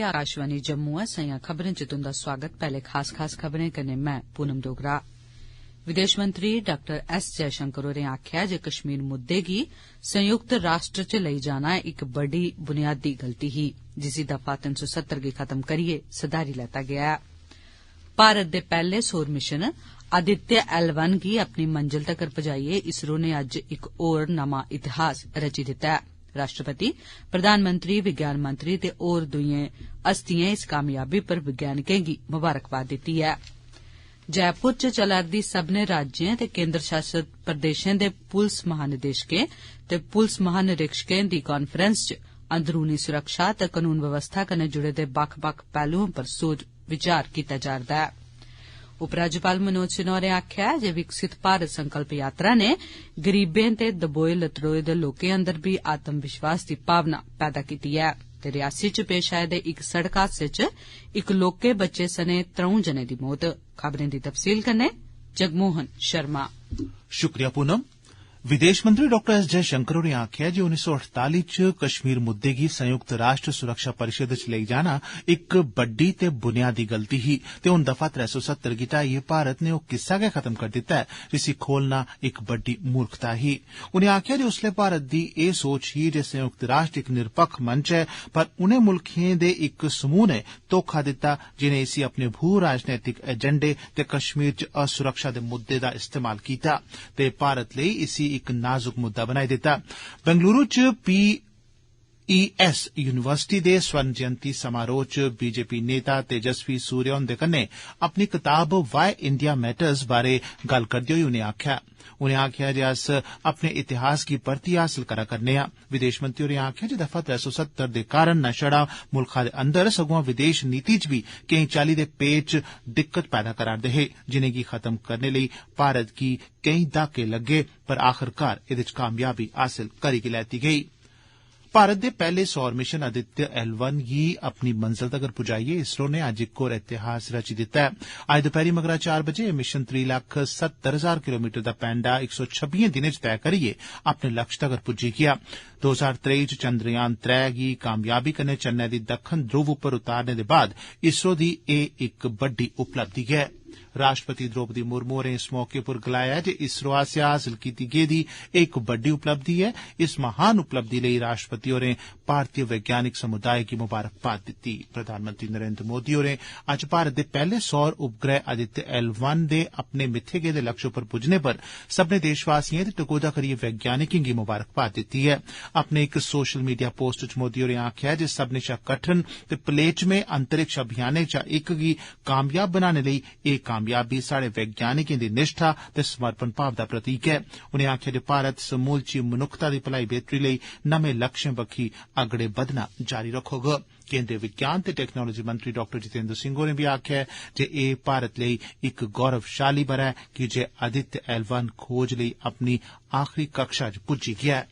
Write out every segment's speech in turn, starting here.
आकाशवाणी जम्मू है। सइयां खबरें च तुंदा स्वागत। पहले खास खबरें कन्नै मैं पूनम डोगरा। विदेश मंत्री डॉ एस जयशंकर होरें आखेआ जे कश्मीर मुद्दे गी संयुक्त राष्ट्र च लेई जाना इक बड्डी बुनियादी गलती ही, जिसी दफा 370 गी खत्म करियै सधारी लैता गेआ ऐ। भारत दे पैहले सौर मिशन आदित्य L1 गी अपनी मंजिल तगर पजाइयै इसरो ने अज्ज इक होर नमां इतिहास रची दित्ता ऐ। राष्ट्रपति, प्रधानमंत्री, विज्ञान मंत्री ते होर दुइएं हस्तिएं इस कामयाबी पर वैज्ञानिकें गी मुबारकबाद दित्ती ऐ। जयपुर च चला'रदी सब्बनें राज्यें ते केन्द्र शासित प्रदेशें दे पुलस महानिदेशकें ते पुलस महानिरीक्षकें दी कांफ्रैंस च अंदरूनी सुरक्षा ते कनून व्यवस्था कन्नै जुड़े दे बक्ख बक्ख पैहलुएं पर सोच विचार कीता जा'रदा ऐ। उपराज्यपाल मनोज सिन्हा होरें आखेआ जे विकसित भारत संकल्प यात्रा ने गरीबें ते दबोए लतड़ोए दे लोकें अंदर बी आत्म विश्वास दी भावना पैदा कीती ऐ ते रियासी च पेश आए दे इक सड़क हादसे च इक लौह्के बच्चे सने 3 जनें दी मौत। खबरें दी तफसील कन्नै जगमोहन शर्मा। शुक्रिया पूनम। विदेश मंत्री डॉ एस जयशंकर होरें आखेआ जे 1948 च कश्मीर मुद्दे गी संयुक्त राष्ट्र सुरक्षा परिषद च लेई जाना इक बड्डी ते बुनियादी गलती ही ते हुन दफा 370 गी ढाइयै भारत ने ओह किस्सा गै खत्म करी दित्ता ऐ जिसी खोलना इक बड्डी मूर्खता ही। उनें आखेआ जे उसलै भारत दी एह सोच ही जे संयुक्त राष्ट्र इक निरपक्ख मंच ऐ, पर उनें मुल्खें दे इक समूह ने धोखा दित्ता जिनें इसी अपने भू राजनैतिक एजेंडे ते कश्मीर च असुरक्षा दे मुद्दे दा इस्तेमाल कीता ते भारत लेई इसी इक नाजुक मुद्दा बनाई दित्ता। बेंगलुरु च PES यूनिवर्सिटी दे स्वर्ण जयंती समारोह च बीजेपी नेता तेजस्वी सूर्या हुंदे कन्नै अपनी कताब वाई इंडिया मैटर्स बारै गल्ल करदे होई उनें आखेआ जे अस अपने इतिहास गी परतियै हासल करा करने आं। विदेश मंत्री होरें आखेआ जे दफा 370 दे कारण न छड़ा मुल्खा दे अंदर सगुआं विदेश नीति च बी केई चाल्ली दे पेच दिक्कत पैदा करा'रदे हे, जिनेंगी खत्म करने लेई भारत गी केई दहाके लग्गे, पर आखरकार एदे च कामयाबी हासल करी गै लैती गेई। भारत दे पैहले सौर मिशन आदित्य L1 गी अपनी मंजिल तगर पुजाइयै इसरो ने अज्ज इक होर इतिहास रची दित्ता ऐ। अज्ज दपैह्री मगरा 4 बजे एह मिशन 3,70,000 किलोमीटर दा पैंडा 126 दिनें च तय करियै अपने लक्ष्य तगर पुज्जी गेआ। 2023 च चंद्रयान 3 गी कामयाबी कन्नै चन्नै दी दक्खन ध्रुव उप्पर उतारने दे बाद इसरो दी एह इक बड्डी उपलब्धि ऐ। राष्ट्रपति द्रौपदी मुर्मू होरें इस मौके पर गलाया जे इसरो आसेआ हासल कीती गेदी इक बड्डी उपलब्धि ऐ। इस महान उपलब्धि लेई राष्ट्रपति होरें भारतीय वैज्ञानिक समुदाय गी मुबारकबाद दित्ती। प्रधानमंत्री नरेंद्र मोदी होरें अज्ज भारत दे पैहले सौर उपग्रह आदित्य L1 दे अपने मित्थे गेदे लक्ष्य पर पुज्जने पर सब्भनें देशवासिएं ते टकोह्दा करियै वैज्ञानिकें गी मुबारकबाद दित्ती ऐ। अपने इक सोशल मीडिया पोस्ट च मोदी होरें आखेआ जे सब्भनें शा कठन ते पलेचमें अंतरिक्ष अभियानें चा इक गी कामयाब बनाने लेई एह कामयाबी साढ़े वैज्ञानिकें दी निष्ठा ते समर्पण भाव दा प्रतीक ऐ। उनें आखेआ जे भारत समूलची मनुक्खता दी भलाई बेहतरी लेई नमें लक्ष्यें बक्खी अगड़े बधना जारी रखोग। केंद्रीय विज्ञान ते टेक्नोलाजी मंत्री डॉ जितेंद्र सिंह होरें बी आखेआ जे एह भारत लेई इक गौरवशाली ब'रा ऐ कि जे आदित्य L1 खोज लेई अपनी आखरी कक्षा च पुज्जी गेआ ऐ।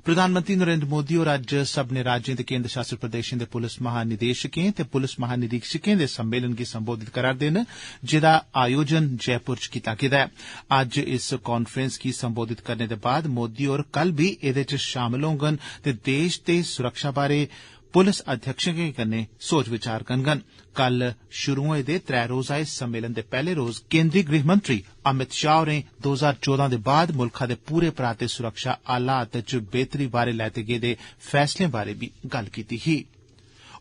प्रधानमंत्री नरेंद्र मोदी होर अज्ज सब्भनें राज्यें ते केन्द्र शासित प्रदेशें दे पुलस महानिदेशकें ते पुलस महानिरीक्षकें दे सम्मेलन गी संबोधित करा'रदे न, जेदा आयोजन जयपुर च कीता गेदा ऐ। अज्ज इस कांफ्रेंस गी संबोधित करने दे बाद मोदी होर कल बी एदे च शामल होङन ते देश ते सुरक्षा बारै पुलस अध्यक्षें कन्नै सोच विचार करङन। कल शुरू होए दे 3 रोजा इस सम्मेलन दे पैहले रोज केंद्री गृहमंत्री अमित शाह होरें 2014 दे बाद मुल्खा दे पूरे पराते सुरक्षा हालात च बेहतरी बारै लैते गेदे फैसलें बारै बी गल्ल कीती ही।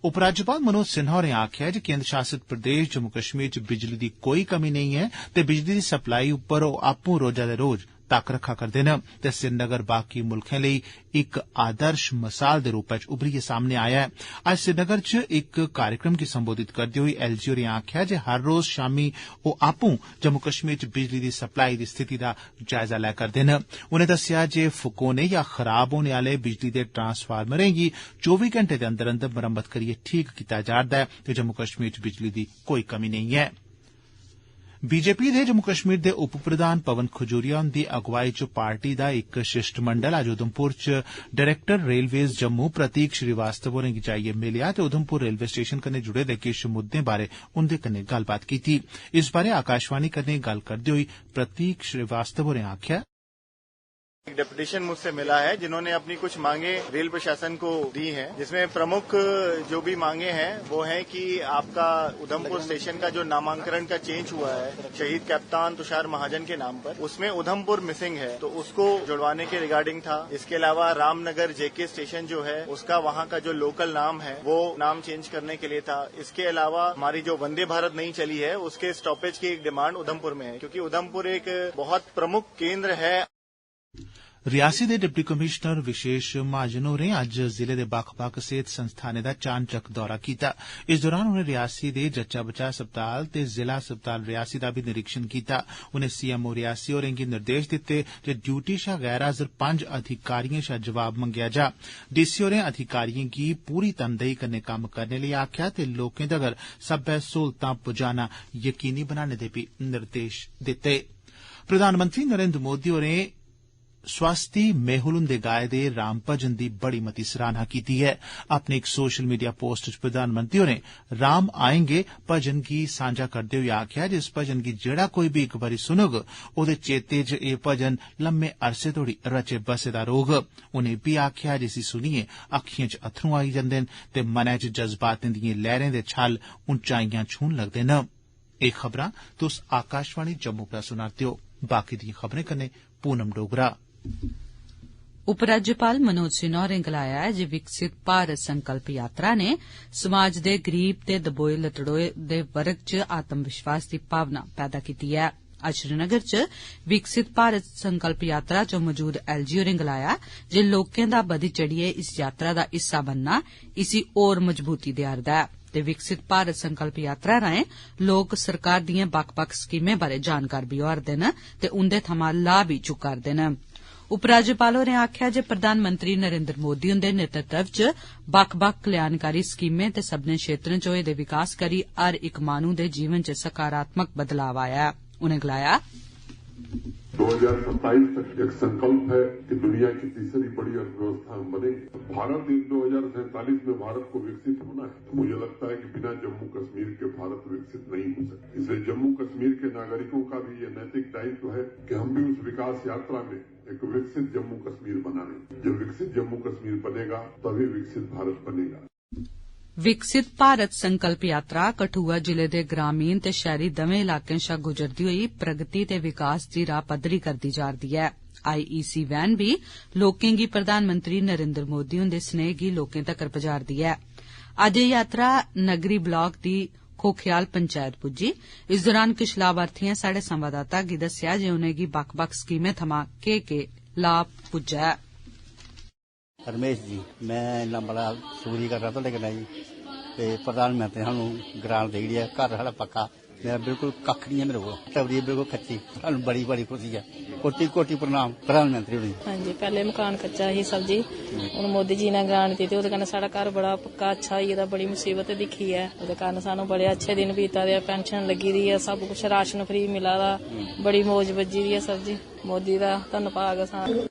उपराज्यपाल मनोज सिन्हा होरें आखेआ जे केन्द्र शासित प्रदेश जम्मू कश्मीर च बिजली दी कोई कमी नेईं ऐ ते बिजली दी सप्लाई उप्पर ओह आपूं रोजा दे रोज तक्क रखा करदे न ते श्रीनगर बाकी मुल्खें लेई इक आदर्श मिसाल दे रूपै च उभरियै सामने आया ऐ। अज्ज श्रीनगर च इक कार्यक्रम गी संबोधित करदे होई LG होरें आखेआ जे हर रोज शामीं ओह आपूं जम्मू कश्मीर च बिजली दी सप्लाई दी स्थिति दा जायजा लै करदे न। उनें दस्सेआ जे फकोने या खराब होने आले बिजली दे ट्रांसफार्मरें गी 24 घंटे दे अंदर अंदर मरम्मत करियै ठीक कीता जा'रदा ऐ ते जम्मू कश्मीर च बिजली दी कोई कमी नेईं ऐ। बीजेपी दे जम्मू कश्मीर दे उप प्रधान पवन खजूरिया हुंदी अगुवाई च पार्टी दा इक शिष्टमंडल अज्ज उधमपुर च डायरेक्टर रेलवेज जम्मू प्रतीक श्रीवास्तव होरें गी जाइयै मिलेआ ते उधमपुर रेलवे स्टेशन कन्नै जुड़े दे किश मुद्दें बारै उंदे कन्नै गल्लबात कीती। इस बारै आकाशवाणी कन्नै गल्ल करदे होई प्रतीक श्रीवास्तव होरें आखेआ एक डेपुटेशन मुझसे मिला है जिन्होंने अपनी कुछ मांगे रेल प्रशासन को दी हैं, जिसमें प्रमुख जो भी मांगे हैं वो है कि आपका उधमपुर स्टेशन का जो नामांकन का चेंज हुआ है शहीद कप्तान तुषार महाजन के नाम पर, उसमें उधमपुर मिसिंग है तो उसको जुड़वाने के रिगार्डिंग था। इसके अलावा रामनगर जेके स्टेशन जो है उसका वहाँ का जो लोकल नाम है वो नाम चेंज करने के लिए था। इसके अलावा हमारी जो वंदे भारत नहीं चली है उसके स्टॉपेज की एक डिमांड उधमपुर में है, क्योंकि उधमपुर एक बहुत प्रमुख केंद्र है। रियासी दे डिप्टी कमिश्नर विशेष महाजन होरें अज्ज जिले दे बक्ख-बक्ख सेहत संस्थानें दा चानचक्क दौरा कीता। इस दौरान उनें रियासी दे जच्चा बच्चा अस्पताल ते जिला अस्पताल रियासी दा बी निरीक्षण कीता। उनें सीएमओ रियासी होरें गी निर्देश दित्ते जे ड्यूटी शा गैर हाजर 5 अधिकारिएं शा जवाब मंगेआ जा। डीसी होरें अधिकारिएं गी पूरी तनदेही कन्नै कम्म करने लेई आखेआ ते लोकें तगर सब्बै सहूलतां पुजाना यकीनी बनाने दे बी निर्देश दित्ते। प्रधानमंत्री नरेंद्र मोदी होरें स्वास्थी मेहुल हुंदे गाए दे राम भजन दी बड़ी मती सराहना कीती है। अपनी एक सोशल मीडिया पोस्ट च प्रधानमंत्री होरें राम आएंगे भजन गी सांझा करदे होई आखेआ जे इस भजन गी जेड़ा कोई भी इक बारी सुनग ओदे चेते च एह भजन लम्मे अरसे तोड़ी रचे बसे दा रौह्ग। उनें बी आखेआ जे इसी सुनिए अक्खियें च अत्थरू आई जंदे न ते मनै च जज्बातें दिएं लैहरें दे छल ऊंचाइयां छून लगदे न। एह खबरां तुस आकाशवाणी जम्मू परा सुना'रदे ओ। बाकी दिएं खबरें कन्नै पूनम डोगरा। उपराज्यपाल मनोज सिन्हा होरें गलाया है जे विकसित भारत संकल्प यात्रा ने समाज दे गरीब ते दबोए लतड़ोए दे वर्ग च आत्म विश्वास दी भावना पैदा कीती है। अज्ज श्रीनगर च विकसित भारत संकल्प यात्रा च मौजूद एलजी होरें गलाया जे लोकें दा बधी चढ़िए इस यात्रा दा हिस्सा बनना इसी होर मजबूती देआरदा है ते विकसित भारत संकल्प यात्रा राएं लोक सरकार दिएं बक्ख-बक्ख स्कीमें बारै जानकार बी होआ'रदे न ते उंदे थमां लाह् बी चुक्का'रदे न। उपराज्यपाल होरें आखेआ जे प्रधानमंत्री नरेंद्र मोदी हुंदे नेतृत्व च बक्ख-बक्ख कल्याणकारी स्कीमें ते सब्बने क्षेत्रें च होए दे विकास करी हर इक माहनू दे जीवन च सकारात्मक बदलाव आया। उनें गलाया 2027 तक एक संकल्प है कि दुनिया की तीसरी बड़ी अर्थव्यवस्था हम बनेंगे। भारत 2047 में भारत को विकसित होना है तो मुझे लगता है कि बिना जम्मू कश्मीर के भारत विकसित नहीं हो सकता। इसलिए जम्मू कश्मीर के नागरिकों का भी ये नैतिक दायित्व है कि हम भी उस विकास यात्रा में एक विकसित जम्मू कश्मीर बनाने। जब विकसित जम्मू कश्मीर बनेगा तभी विकसित भारत बनेगा। विकसित भारत संकल्प यात्रा कठुआ जिले दे ग्रामीण ते शहरी दवें इलाकें शा गुजरदी होई प्रगति ते विकास दी राह पद्धरी करदी जा'रदी है। आईईसी वैन बी लोकें गी प्रधानमंत्री नरेंद्र मोदी हुंदे स्नेह गी लोकें तक्कर पजा'रदी है। अज्ज एह यात्रा नगरी ब्लाक दी खोखयाल पंचायत पुज्जी। इस दौरान किश लाभार्थिएं साढ़े संवाददाता गी दस्सेआ जे उनेंगी बक्ख-बक्ख स्कीमें थमां केह् लाभ पुज्जा ऐ। रमेश जी, मैं इन्ना बड़ा शुक्रिया कर रहा था लेकिन जी ते प्रधानमंत्री सानू ग्रांट देई ओड़ी है। घर साढ़ा पक्का, मेरा बिल्कुल कक्ख नहीं है मेरे को, टबरी बिल्कुल कच्ची। सानू बड़ी बड़ी खुशी है। कोटि कोटि प्रणाम प्रधानमंत्री होरें। हाँ जी, पहले मकान कच्चा ही सब जी, हुण मोदी जी ने ग्रांट दी ते ओहदे कन्नै साढ़ा घर बड़ा पक्का अच्छा होई गेदा। बड़ी मुसीबत दिक्खी है, ओहदे कारण सानू बड़े अच्छे दिन बीता दे। पेंशन लगी दी है, सब कुछ राशन फ्री मिला दा, बड़ी मौज बज्जी दी है सब जी। मोदी दा धन्नवाद सानू।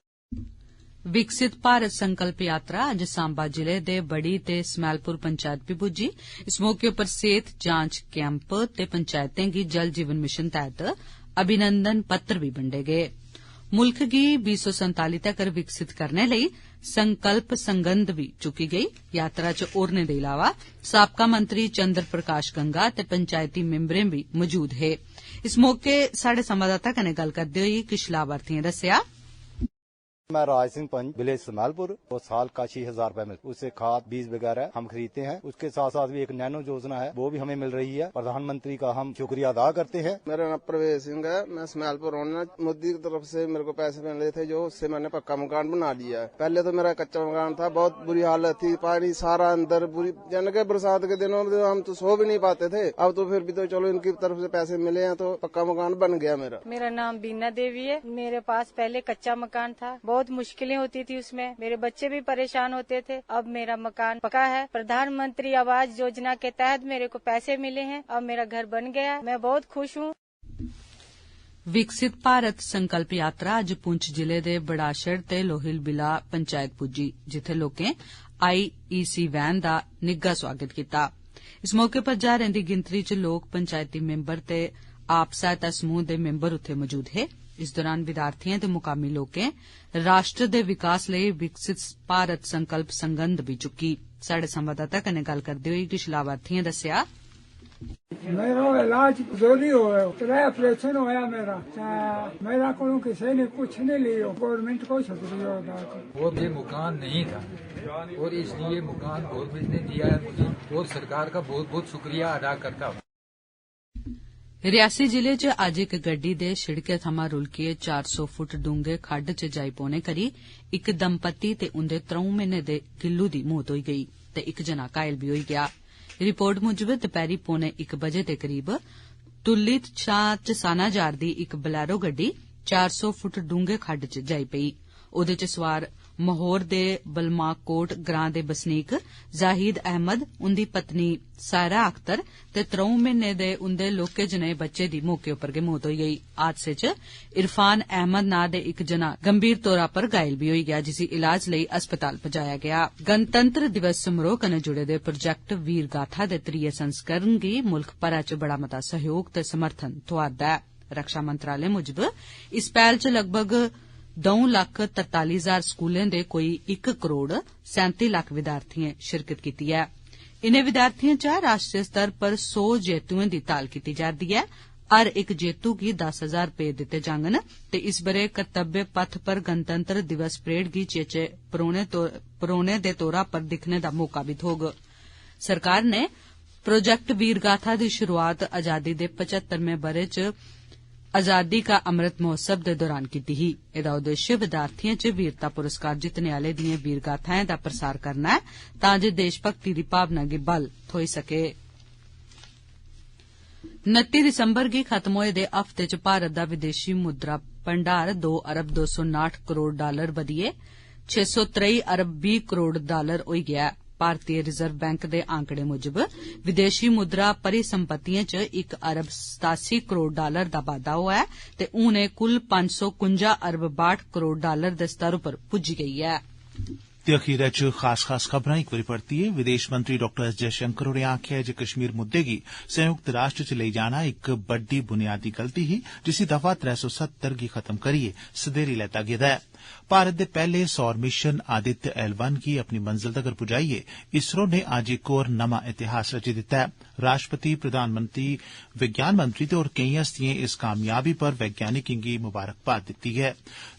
विकसित भारत संकल्प यात्रा अज्ज सांबा जिले दे बड़ी ते स्मैलपुर पंचायत भी पुज्जी। इस मौके उप्पर सेहत जांच कैंप ते पंचायतें गी जल जीवन मिशन तैहत अभिनंदन पत्र भी बंडे गए। मुल्ख गी 2047 तक्कर विकसित करने लेई संकल्प संगंध भी चुकी गेई। यात्रा च होरनें दे इलावा साबका मंत्री चंद्र प्रकाश गंगा ते पंचायती मिम्बरें भी मौजूद हे। इस मौके साढ़े संवाददाता कन्नै गल्ल करदे होई किश लाभार्थिएं दस्सेआ। मैं राज सिंह पंच विलेज स्मैलपुर, वो साल का 6,000 रुपए मिलते, उससे खाद बीज वगैरह हम खरीदते हैं। उसके साथ साथ भी एक नैनो योजना है वो भी हमें मिल रही है। प्रधानमंत्री का हम शुक्रिया अदा करते हैं। मेरा नाम प्रवेश सिंह है, मैं स्मैलपुर रहना। मोदी की तरफ से मेरे को पैसे मिल रहे थे जो उससे मैंने पक्का मकान बना लिया है। पहले तो मेरा कच्चा मकान था, बहुत बुरी हालत थी, पानी सारा अंदर बुरी, जन के बरसात के दिनों में हम तो सो भी नहीं पाते थे। अब तो फिर भी तो चलो इनकी तरफ से पैसे मिले हैं तो पक्का मकान बन गया मेरा। मेरा नाम बीना देवी है। मेरे पास पहले कच्चा मकान था, बहुत मुश्किलें होती थी उसमें, मेरे बच्चे भी परेशान होते थे। अब मेरा मकान पक्का है। प्रधानमंत्री आवास योजना के तहत मेरे को पैसे मिले हैं, अब मेरा घर बन गया। मैं बहुत खुश हूँ। विकसित भारत संकल्प यात्रा अज्ज पुंछ जिले दे बड़ाशड़ ते लोहिल बिला पंचायत पुज्जी, जिथे लोकें आईईसी वैन दा निग्गा स्वागत कीता। इस मौके पर ज्हारें दी गिनतरी च लोक, पंचायती मैंबर ते आप सहायता समूह दे मैंबर उत्थे मौजूद हे। इस दौरान विद्यार्थियें ते मुकामी लोकें राष्ट्र दे विकास लेई विकसित भारत संकल्प संगंध भी चुक्की। साढ़े संवाददाता कन्नै गल्ल करदे होई किश लाभार्थियें दस्सेआ, मेरा इलाज जोली होया, 3 ऑपरेशन होया मेरा को किसी ने कुछ नहीं लियो, गवर्नमेंट को शुक्रिया अदा करो। और ये मकान नहीं था और इसलिए मकान गवर्नमेंट ने दिया है मुझे, और सरकार का बहुत बहुत शुक्रिया अदा करता हूँ। रियासी जिले च अज्ज इक गड्डी दे शिड़के थमां रुलकियै 400 फुट डूंगे खड्ड च जाई पौने करी इक दंपति ते उंदे 3 म्हीने दे गिल्लू दी मौत होई गेई ते इक जना घायल भी होई गेआ। रिपोर्ट मुजब दपैहरी 1:15 बजे दे करीब तुल्ली शां चसाना जा'रदी इक बलैरो गड्डी 400 फुट डूंगे खड्ड च जाई पेई। ओदे च सवार महौर दे बलमाकोट ग्रां दे बसनीक जाहिद अहमद, उंदी पत्नी सायरा अख्तर ते 3 म्हीने दे उंदे लोह्के जनेह् बच्चे दी मौके उप्पर गै मौत होई गेई। हादसे च इरफान अहमद नां दे इक जना गंभीर तौरा पर घायल भी होई गेआ, जिसी इलाज लेई अस्पताल पजाया गेआ। गणतंत्र दिवस समारोह कन्नै जुड़े दे प्रोजेक्ट वीर गाथा दे 3 संस्करण गी मुल्ख भरै च बड़ा मता सहयोग ते समर्थन थोआ'रदा ऐ। रक्षा मंत्रालय मुजब इस पैह्ल च लगभग 2,43,000 स्कूलें दे कोई 1 करोड़ 37 लक्ख विद्यार्थियें शिरकत कीती ऐ। इनें विद्यार्थियें चा राष्ट्रीय स्तर पर 100 जेतुएं दी ताल कीती जा'रदी ऐ। हर इक जेतू गी 10,000 रपे दित्ते जाङन ते इस बरे कर्तव्य पथ पर गणतंत्र दिवस परेड गी चेचे परौने दे तौरा पर दिक्खने दा मौका बी थ्होग। सरकार ने प्रोजेक्ट वीर गाथा दी शुरूआत आजादी दे 75वें बरे च आजादी का अमृत महोत्सव दे दौरान कीती ही। एदा उद्देश्य विद्यार्थियें च वीरता पुरस्कार जितने आले दिएं वीर गाथाएं दा प्रसार करना ऐ तां जे देशभक्ति दी भावना गी बल थ्होई सके। 29 दिसंबर गी खत्म होए दे हफ्ते च भारत दा विदेशी मुद्रा भंडार 2 अरब 259 करोड़ डालर बधियै 623 अरब 20 करोड़ डालर होई गेआ। भारतीय रिजर्व बैंक दे आंकड़े मुजब विदेशी मुद्रा परिसंपत्तियें च 1 अरब 87 करोड़ डालर दा बाद्दा होआ ऐ ते हून एह् कुल 551 अरब 62 करोड़ डालर दे स्तर उप्पर पुज्जी गेई ऐ। ते अखीरै च खास खबरां इक बारी परतियै विदेश मंत्री डॉ एस जयशंकर होरें आखेआ जे कश्मीर मुद्दे गी संयुक्त राष्ट्र च लेई जाना इक बड्डी बुनियादी गलती ही, जिसी दफा 370 गी खत्म करियै सदेरी लैता गेदा ऐ। भारत दे पैहले सौर मिशन आदित्य L1 गी अपनी मंजिल तगर पुजाइयै इसरो ने अज्ज इक होर नमां इतिहास रची दित्ता है। राष्ट्रपति, प्रधानमंत्री, विज्ञान मंत्री ते होर केई हस्तियें इस कामयाबी पर वैज्ञानिकें गी मुबारकबाद दित्ती ऐ।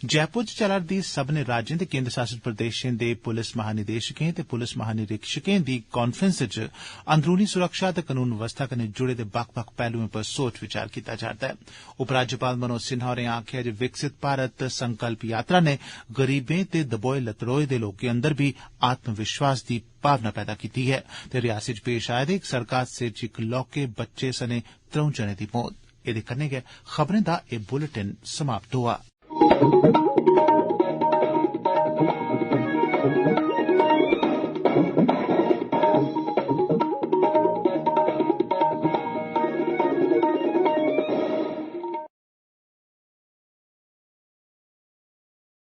जयपुर च चला'रदी सब्भनें राज्यें ते केन्द्र शासित प्रदेशें दे पुलिस महानिदेशकें ते पुलिस महानिरीक्षकें दी कांफ्रेंस च अंदरूनी सुरक्षा ते कनून व्यवस्था कन्नै जुड़े दे बक्ख-बक्ख पहलुएं पर सोच विचार कीता जा'रदा ऐ। उपराज्यपाल मनोज सिन्हा होरें आखेआ जे विकसित भारत संकल्प यात्रा ने गरीबें ते दबोए लतड़ोए दे लोकें अंदर भी आत्मविश्वास दी भावना पैदा कीती है ते रियासी च पेश आए दे इक सड़क हादसे च इक लौह्के बच्चे सने 3 जनें दी मौत। एदे कन्नै गै खबरें दा एह् बुलेटिन समाप्त होआ।